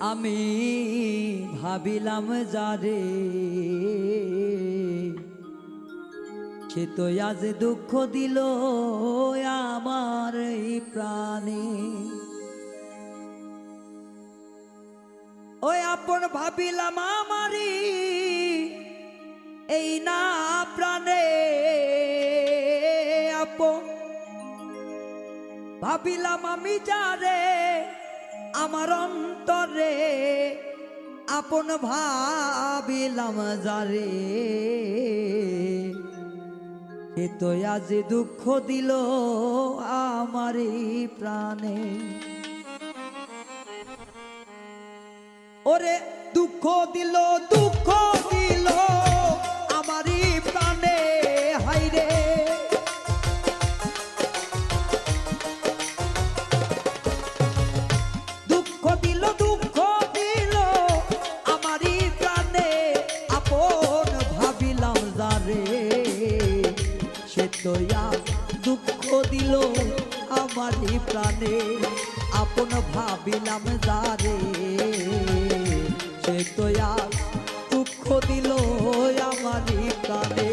আমি ভাবিলাম যারে সে তো আজ দুঃখ দিল আমার এই প্রাণে। ওই আপন ভাবিলাম আমারি এই না প্রাণে, আপন ভাবিলাম আমি যারে আমার অন্তরে, আপন ভাবিলাম যারে সে তো আজ দুঃখ দিল আমার এই প্রাণে। ওরে দুঃখ দিল দুঃখ দিল আমারই প্রাণে, হাইরে দুঃখ দিল আমারই প্রাণে, আপন ভাবিলাম যারে সে তো আজ দুঃখ দিল আমারই প্রাণে, আপন ভাবিলাম যারে সে তো আজ দুঃখ দিল আমারই প্রাণে।